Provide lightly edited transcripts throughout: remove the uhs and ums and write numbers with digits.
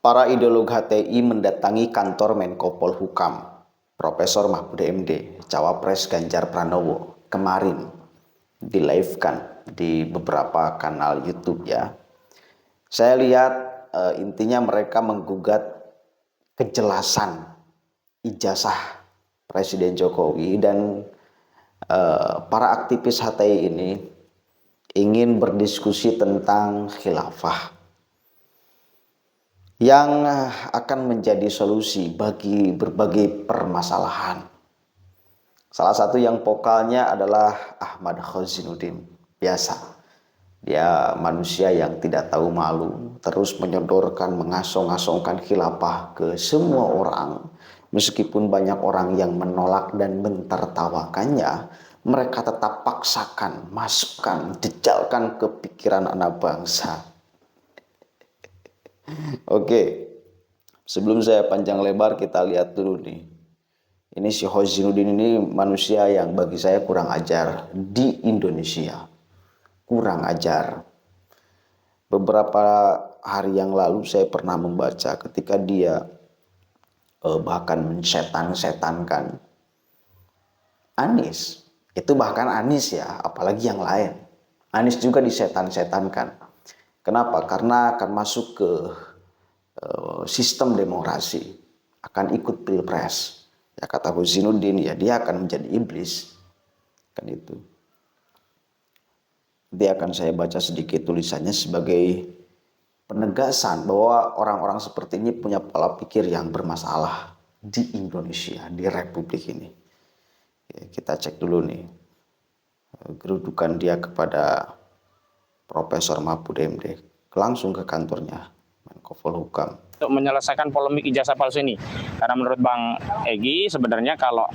Para ideolog HTI mendatangi kantor Menko Polhukam, Profesor Mahfud MD, Cawapres Ganjar Pranowo, kemarin di-live-kan di beberapa kanal YouTube ya. Saya lihat intinya mereka menggugat kejelasan ijazah Presiden Jokowi dan para aktivis HTI ini ingin berdiskusi tentang khilafah yang akan menjadi solusi bagi berbagai permasalahan. Salah satu yang vokalnya adalah Ahmad Khazinuddin. Biasa, dia manusia yang tidak tahu malu, terus menyodorkan, mengasong-asongkan khilafah ke semua orang. Meskipun banyak orang yang menolak dan mentertawakannya, mereka tetap paksakan, masukkan, jejalkan ke pikiran anak bangsa. Oke, sebelum saya panjang lebar kita lihat dulu nih. Ini si Khazinuddin ini manusia yang bagi saya kurang ajar di Indonesia. Kurang ajar. Beberapa hari yang lalu saya pernah membaca ketika dia bahkan mensetan-setankan Anies. Itu bahkan Anies ya, apalagi yang lain. Anies juga disetan-setankan. Kenapa? Karena akan masuk ke sistem demokrasi, akan ikut pilpres. Ya kata Khazinuddin, ya dia akan menjadi iblis. Kan itu. Nanti akan saya baca sedikit tulisannya sebagai penegasan bahwa orang-orang seperti ini punya pola pikir yang bermasalah di Indonesia, di Republik ini. Ya, kita cek dulu nih kedudukan dia kepada Profesor Mahfud MD. Langsung ke kantornya Menko Polhukam untuk menyelesaikan polemik ijazah palsu ini. Karena menurut Bang Egy sebenarnya kalau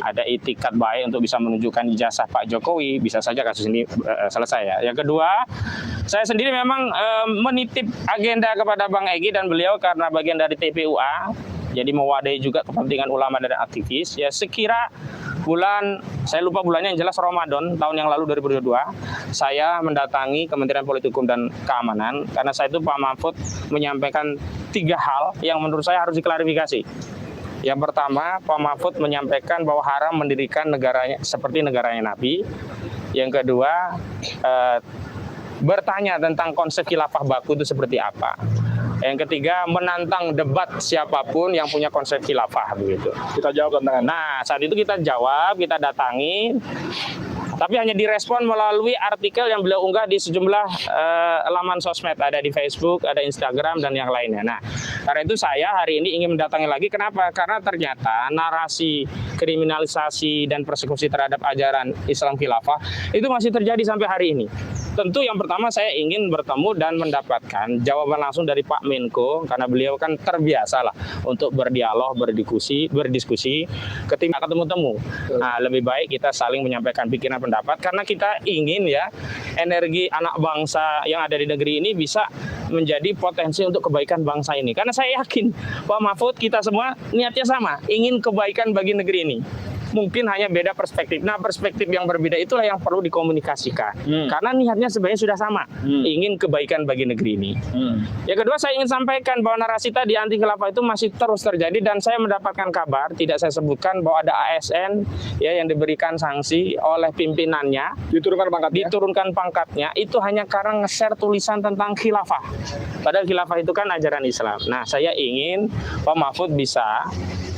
ada itikat baik untuk bisa menunjukkan ijazah Pak Jokowi, bisa saja kasus ini selesai ya. Yang kedua, saya sendiri memang menitip agenda kepada Bang Egy dan beliau karena bagian dari TPUA, jadi mewadahi juga kepentingan ulama dan aktivis. Ya sekira bulan, saya lupa bulannya, yang jelas Ramadan tahun yang lalu 2022, saya mendatangi Kementerian Politik Hukum dan Keamanan karena saya itu Pak Mahfud menyampaikan 3 hal yang menurut saya harus diklarifikasi. Yang pertama, Pak Mahfud menyampaikan bahwa haram mendirikan negaranya seperti negaranya Nabi. Yang kedua, bertanya tentang konsep khilafah baku itu seperti apa. Yang ketiga, menantang debat siapapun yang punya konsep khilafah begitu. Kita jawab tantangan. Nah, saat itu kita jawab, kita datangi, tapi hanya direspon melalui artikel yang beliau unggah di sejumlah laman sosmed, ada di Facebook, ada Instagram dan yang lainnya. Nah, karena itu saya hari ini ingin mendatangi lagi. Kenapa? Karena ternyata narasi kriminalisasi dan persekusi terhadap ajaran Islam khilafah itu masih terjadi sampai hari ini. Tentu yang pertama saya ingin bertemu dan mendapatkan jawaban langsung dari Pak Menko, karena beliau kan terbiasa lah untuk berdialog, berdiskusi ketika ketemu-temu. Nah, lebih baik kita saling menyampaikan pikiran pendapat karena kita ingin ya energi anak bangsa yang ada di negeri ini bisa menjadi potensi untuk kebaikan bangsa ini. Karena saya yakin Pak Mahfud, kita semua niatnya sama, ingin kebaikan bagi negeri ini. Mungkin hanya beda perspektif. Nah, perspektif yang berbeda itulah yang perlu dikomunikasikan. Karena niatnya sebenarnya sudah sama, ingin kebaikan bagi negeri ini. Yang kedua, saya ingin sampaikan bahwa narasi tadi anti khilafah itu masih terus terjadi dan saya mendapatkan kabar, tidak saya sebutkan, bahwa ada ASN ya yang diberikan sanksi oleh pimpinannya, diturunkan pangkatnya itu hanya karena nge-share tulisan tentang khilafah. Padahal khilafah itu kan ajaran Islam. Nah, saya ingin Pak Mahfud bisa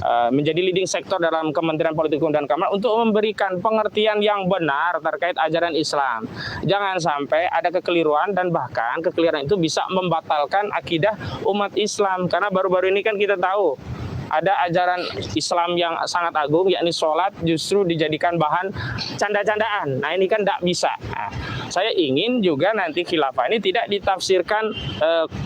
menjadi leading sektor dalam Kementerian Politik Hukum dan Keamanan untuk memberikan pengertian yang benar terkait ajaran Islam. Jangan sampai ada kekeliruan dan bahkan kekeliruan itu bisa membatalkan akidah umat Islam. Karena baru-baru ini kan kita tahu ada ajaran Islam yang sangat agung, yakni sholat justru dijadikan bahan canda-candaan. Nah, ini kan tidak bisa. Nah, saya ingin juga nanti khilafah ini tidak ditafsirkan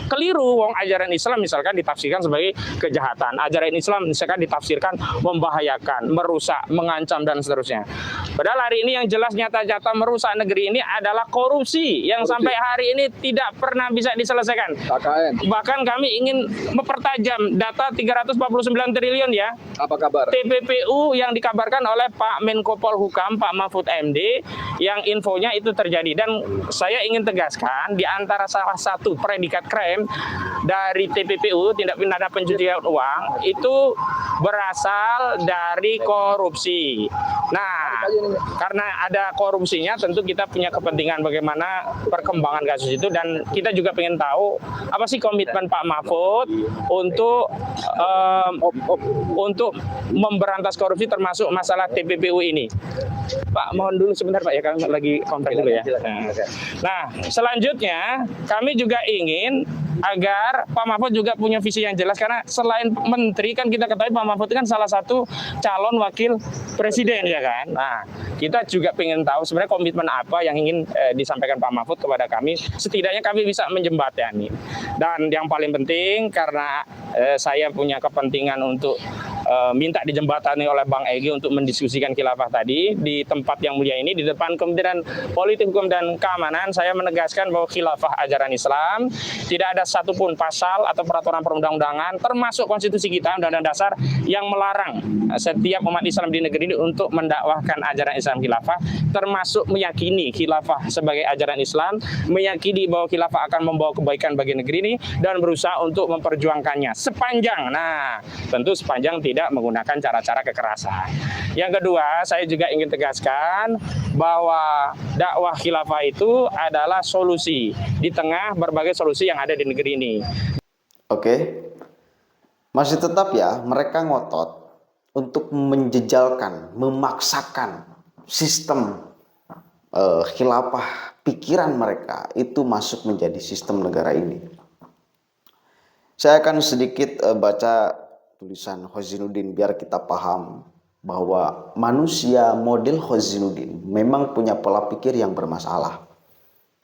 keliru. Wong ajaran Islam misalkan ditafsirkan sebagai kejahatan. Ajaran Islam misalkan ditafsirkan membahayakan, merusak, mengancam dan seterusnya. Padahal hari ini yang jelas nyata-nyata merusak negeri ini adalah korupsi yang sampai hari ini tidak pernah bisa diselesaikan. Bahkan kami ingin mempertajam data 349 triliun ya. Apa kabar? TPPU yang dikabarkan oleh Pak Menko Polhukam, Pak Mahfud MD, yang infonya itu terjadi tadi. Dan saya ingin tegaskan, di antara salah satu predikat krim dari TPPU, tindak pidana pencucian uang, itu berasal dari korupsi. Nah, karena ada korupsinya, tentu kita punya kepentingan bagaimana perkembangan kasus itu, dan kita juga pengen tahu apa sih komitmen Pak Mahfud untuk memberantas korupsi, termasuk masalah TPPU ini. Pak, mohon dulu sebentar Pak ya, kami lagi kontak dulu ya. Nah, selanjutnya kami juga ingin agar Pak Mahfud juga punya visi yang jelas, karena selain menteri kan kita ketahui Pak Mahfud kan salah satu calon wakil presiden ya kan. Nah, kita juga ingin tahu sebenarnya komitmen apa yang ingin disampaikan Pak Mahfud kepada kami, setidaknya kami bisa menjembatani. Dan yang paling penting, karena saya punya kepentingan untuk minta dijembatani oleh Bang Egy untuk mendiskusikan khilafah tadi di tempat yang mulia ini, di depan Kementerian Politik, Hukum, dan Keamanan, saya menegaskan bahwa khilafah ajaran Islam, tidak ada satupun pasal atau peraturan perundang-undangan, termasuk konstitusi kita, Undang-Undang Dasar, yang melarang setiap umat Islam di negeri ini untuk mendakwahkan ajaran Islam khilafah, termasuk meyakini khilafah sebagai ajaran Islam, meyakini bahwa khilafah akan membawa kebaikan bagi negeri ini, dan berusaha untuk memperjuangkannya sepanjang, tentu sepanjang tidak menggunakan cara-cara kekerasan. Yang kedua, saya juga ingin tegaskan bahwa dakwah khilafah itu adalah solusi di tengah berbagai solusi yang ada di negeri ini. Oke, masih tetap ya mereka ngotot untuk menjejalkan, memaksakan sistem khilafah, pikiran mereka itu masuk menjadi sistem negara ini. Saya akan sedikit baca tulisan Khozinuddin biar kita paham bahwa manusia model Khozinuddin memang punya pola pikir yang bermasalah.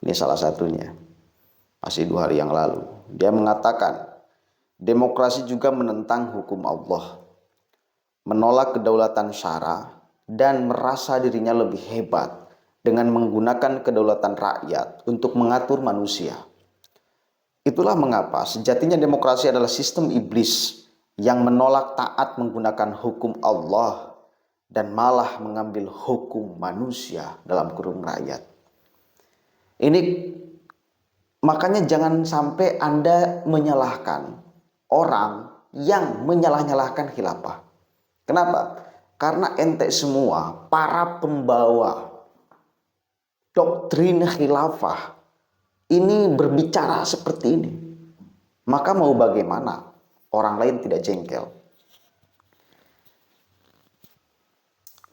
Ini salah satunya. Masih 2 hari yang lalu dia mengatakan demokrasi juga menentang hukum Allah, menolak kedaulatan syara, dan merasa dirinya lebih hebat dengan menggunakan kedaulatan rakyat untuk mengatur manusia. Itulah mengapa sejatinya demokrasi adalah sistem iblis yang menolak taat menggunakan hukum Allah dan malah mengambil hukum manusia dalam kurung rakyat. Ini makanya jangan sampai Anda menyalahkan orang yang menyalah-nyalahkan khilafah. Kenapa? Karena ente semua para pembawa doktrin khilafah ini berbicara seperti ini. Maka mau bagaimana orang lain tidak jengkel?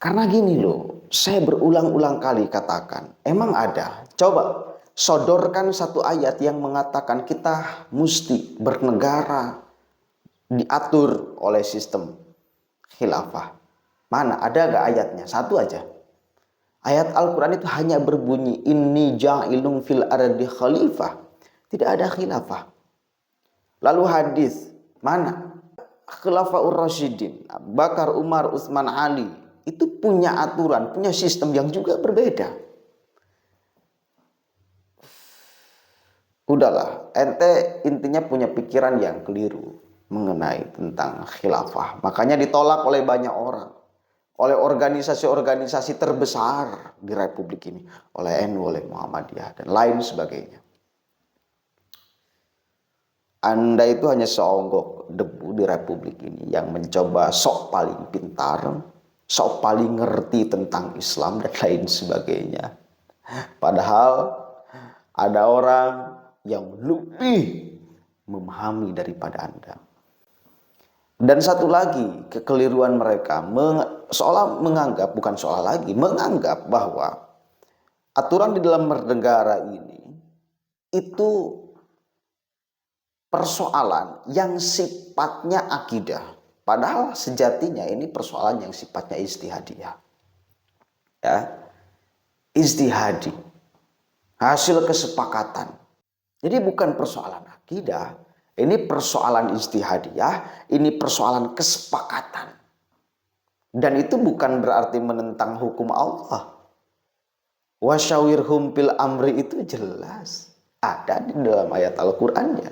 Karena gini loh, saya berulang-ulang kali katakan, emang ada. Coba sodorkan satu ayat yang mengatakan kita mesti bernegara diatur oleh sistem khilafah. Mana ada gak ayatnya? Satu aja. Ayat Al-Quran itu hanya berbunyi inni ja'ilun fil ardi khalifah. Tidak ada khilafah. Lalu hadis mana? Khulafaur Rasyidin, Abu Bakar, Umar, Utsman, Ali, itu punya aturan, punya sistem yang juga berbeda. Udahlah, ente intinya punya pikiran yang keliru mengenai tentang khilafah. Makanya ditolak oleh banyak orang. Oleh organisasi-organisasi terbesar di Republik ini. Oleh NU, oleh Muhammadiyah, dan lain sebagainya. Anda itu hanya seonggok debu di Republik ini yang mencoba sok paling pintar, sok paling ngerti tentang Islam, dan lain sebagainya. Padahal ada orang yang lebih memahami daripada Anda. Dan satu lagi kekeliruan mereka menganggap bahwa aturan di dalam bernegara ini itu persoalan yang sifatnya akidah. Padahal sejatinya ini persoalan yang sifatnya ijtihadiyah. Ya. Ijtihadi. Hasil kesepakatan. Jadi bukan persoalan akidah. Ini persoalan ijtihadiyah, ini persoalan kesepakatan. Dan itu bukan berarti menentang hukum Allah. Wasyawirhum fil amri itu jelas ada di dalam ayat Al-Qur'annya.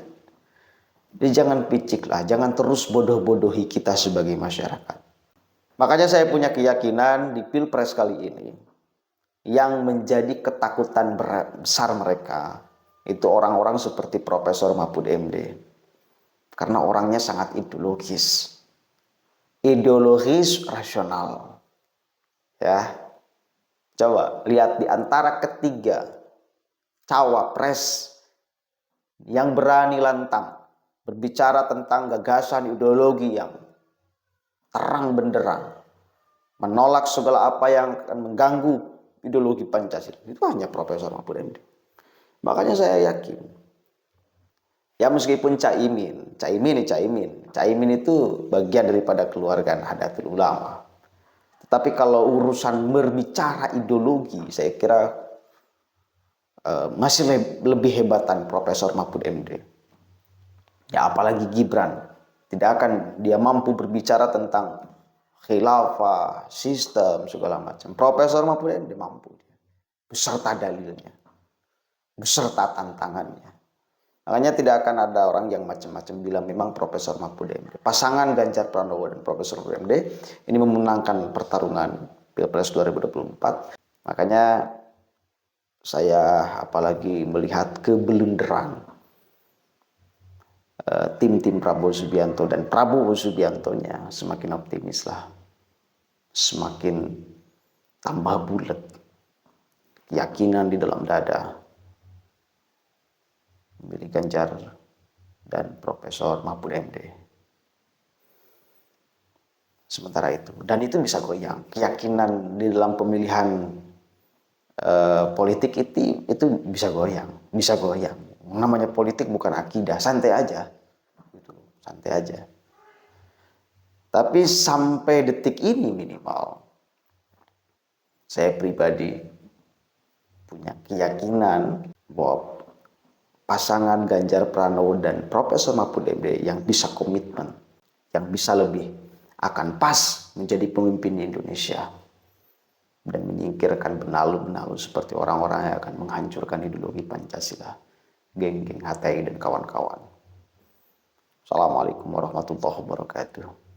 Jadi jangan piciklah, jangan terus bodoh-bodohi kita sebagai masyarakat. Makanya saya punya keyakinan di Pilpres kali ini, yang menjadi ketakutan besar mereka itu orang-orang seperti Profesor Mahfud MD. Karena orangnya sangat ideologis. Ideologis rasional. Ya. Coba lihat di antara ketiga cawapres yang berani lantang berbicara tentang gagasan ideologi yang terang benderang, menolak segala apa yang akan mengganggu ideologi Pancasila. Itu hanya Profesor Mahfud MD. Makanya saya yakin, ya meskipun Caimin itu bagian daripada keluarga Nahdlatul Ulama. Tapi kalau urusan berbicara ideologi, saya kira masih lebih hebatan Profesor Mahfud MD. Ya apalagi Gibran, tidak akan dia mampu berbicara tentang khilafah, sistem, segala macam. Profesor Mahfud MD mampu, beserta dalilnya, beserta tantangannya. Makanya tidak akan ada orang yang macam-macam bilang memang Profesor Mahfud MD. Pasangan Ganjar Pranowo dan Profesor Mahfud MD ini memenangkan pertarungan Pilpres 2024. Makanya saya apalagi melihat kebelunderan tim-tim Prabowo Subianto dan Prabowo Subiantonya semakin optimis lah. Semakin tambah bulat keyakinan di dalam dada milik Ganjar dan Profesor Mahfud MD. Sementara itu, dan itu bisa goyang. Keyakinan di dalam pemilihan politik itu bisa goyang. Namanya politik bukan akidah, santai aja. Gitu, santai aja. Tapi sampai detik ini minimal, saya pribadi punya keyakinan bahwa pasangan Ganjar Pranowo dan Profesor Mahfud MD yang bisa komitmen, yang bisa lebih akan pas menjadi pemimpin Indonesia dan menyingkirkan benalu-benalu seperti orang-orang yang akan menghancurkan ideologi Pancasila, geng-geng HTI dan kawan-kawan. Assalamualaikum warahmatullahi wabarakatuh.